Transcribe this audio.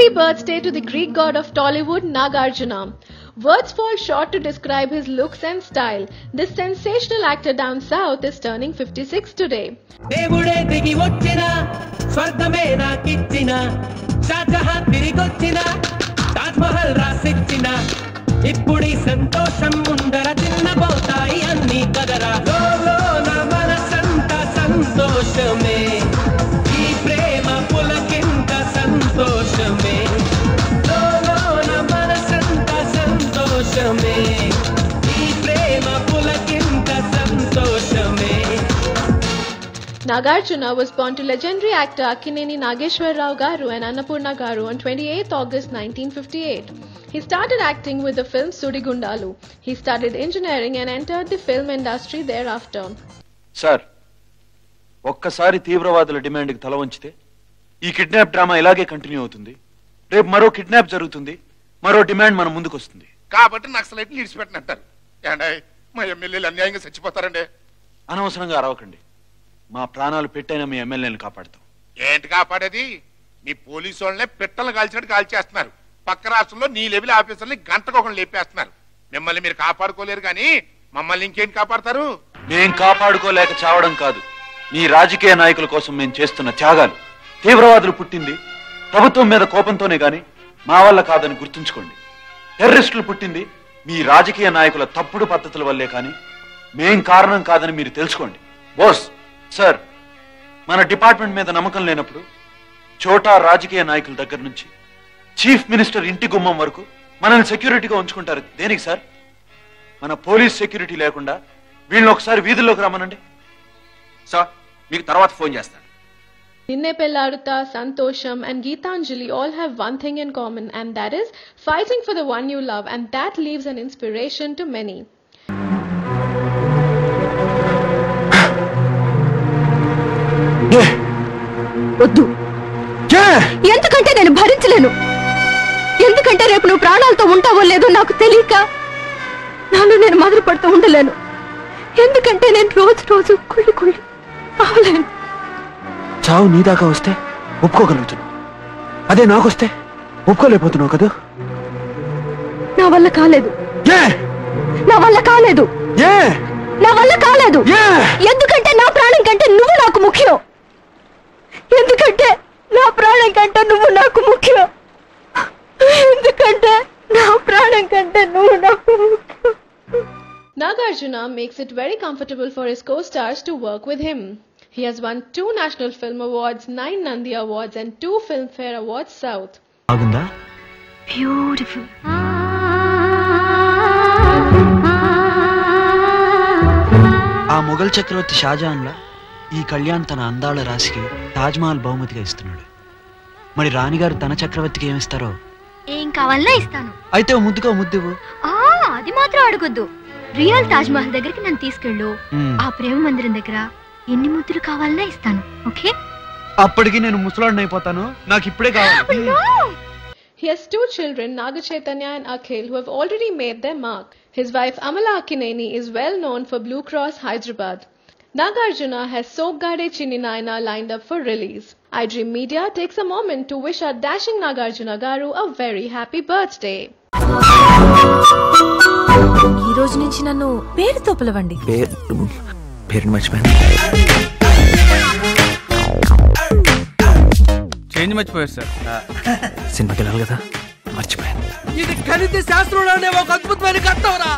Happy birthday to the Greek god of Tollywood, Nagarjuna. Words fall short to describe his looks and style. This sensational actor down south is turning 56 today. దేవుడే దిగి వచ్చిన స్వర్గమే నాకిచ్చిన షాజహాన్ తిరిగొచ్చిన తాజ్ మహల్ రాసిచ్చిన ఇప్పుడీ సంతోషం ముందర తిన్నబోతాయి అన్ని కదరా లోలోన మనసంత సంతోషమే ఈ ప్రేమ పులకింత సంతోషమే లోలోన మనసంత సంతోషమే ఈ ప్రేమ పులకింత సంతోషమే. Nagarjuna was born to legendary actor Akkineni Nageshwar Rao Garu and Annapurna Garu on 28th August 1958. He started acting with the film Sudigundalu. He studied engineering and entered the film industry thereafter. Sir, ఒక్కసారి తీవ్రవాదుల demand కి తల వంచితే ఈ kidnap drama ఇలాగే continue అవుతుంది. రేపు మరో kidnap జరుగుతుంది, మరో డిమాండ్ మన ముందుకు వస్తుంది. కాబట్టి నక్సలైట్లు ఇడిచిపెట్టినట్టారు. ఏండీ మా ఎమ్మెల్యేలు అన్యాయంగా చచ్చిపోతారండి. అనవసరంగా అరవకండి. మా ప్రాణాలు పెట్టైనా మీ ఎమ్మెల్యేని కాపాడతాం. ఏంటి కాపాడేది? మీ పోలీసు వాళ్ళనే పిట్టలు కాల్చినట్టు కాల్చేస్తున్నారు. పక్క రాష్ట్రంలో నీ లెవెల్ ఆఫీసర్ని గంటకొకరు లేపేస్తున్నారు. మిమ్మల్ని మీరు కాపాడుకోలేరు కానీ మమ్మల్ని ఇంకేం కాపాడతారు? మేం కాపాడుకోలేక చావడం కాదు, మీ రాజకీయ నాయకుల కోసం మేము చేస్తున్న త్యాగాలు. తీవ్రవాదులు పుట్టింది ప్రభుత్వం మీద కోపంతోనే గాని మా వల్ల కాదని గుర్తుంచుకోండి. టెర్రరిస్టులు పుట్టింది మీ రాజకీయ నాయకుల తప్పుడు పద్ధతుల వల్లే కానీ మేం కారణం కాదని మీరు తెలుసుకోండి. బోస్ సార్, మన డిపార్ట్మెంట్ మీద నమ్మకం లేనప్పుడు చోటా రాజకీయ నాయకుల దగ్గర నుంచి చీఫ్ మినిస్టర్ ఇంటి గుమ్మం వరకు మనల్ని సెక్యూరిటీగా ఉంచుకుంటారు. దేనికి సార్? మన పోలీస్ సెక్యూరిటీ లేకుండా వీళ్ళని ఒకసారి వీధుల్లోకి రమ్మనండి. సార్, మీకు తర్వాత ఫోన్ చేస్తాను. Ninne Pelladuta, Santosham and Geetanjali all have one thing in common, and that is fighting for the one you love, and that leaves an inspiration to many. వద్దు, ఎందుకంటే నేను భరించలేను. ఎందుకంటే రేపు నువ్వు ప్రాణాలతో ఉంటావో లేదో నాకు తెలియక నాలో నేను మొదలు పడుతూ ఉండలేను. ఎందుకంటే నేను రోజు రోజు కుళ్ళి కుళ్ళి అవలేను. చావు నీ దాకా వస్తే ఒప్పుకోగలుగుతున్నావు, అదే నాకొస్తే ఒప్పుకోలేకపోతున్నావు కదా. నా వల్ల కాలేదు, నా వల్ల కాలేదు, నా వల్ల కాలేదు. ఎందుకంటే నా ప్రాణం కంటే నువ్వు నాకు ముఖ్యం. ఎందుకంటే నా ప్రాణం కంటే నువ్వు నాకు ముఖ్యం. ఎందుకంటే నా ప్రాణం కంటే నువ్వు నాకు ముఖ్యం. Nagarjuna makes it very comfortable for his co-stars to work with him. He has won 2 National Film Awards, 9 Nandi Awards and 2 Filmfare Awards South. బాగుందా? బ్యూటిఫుల్. ఆ మొఘల్ చక్రవర్తి షాజహాన్లా ఈ కళ్యాణ్ తన అందాల రాశికి తాజ్మహల్ బహుమతిగా ఇస్తున్నాడు. మరి రాణిగారు తన చక్రవర్తికి ఏమిస్తారో? ఏం కావాలన్నా ఇస్తాను. అయితే ముద్దుగా ముద్దువు. అది మాత్రం అడగొద్దు. రియల్ తాజ్ మహల్ దగ్గరికి నన్ను తీసుకెళ్ళు. ఆ ప్రేమ మందిరం దగ్గర ఎన్ని ముద్దులు కావాలన్నా ఇస్తాను. ఓకే? అప్పటికి నేను ముసలాడిని అయిపోతాను. నాకు ఇప్పుడే కావాలి. He has 2 children, Naga Chaitanya and Akhil, who have already made their mark. His wife Amala Akkineni is well known for Blue Cross Hyderabad. Nagarjuna has Soggade Chinni Nayana lined up for release. iDream Media takes a moment to wish our dashing Nagarjuna Garu a very happy birthday. ఈ రోజు నుంచి నన్ను పేరుతో పిలవండి. పేరుని మర్చిపోయాను. Change మర్చిపోయారు sir. సినిమాకి వెళ్ళాలి కదా, మర్చిపోయాను. ఇది గణిత శాస్త్రంలోనే ఒక అద్భుతమైన ఘట్టం రా.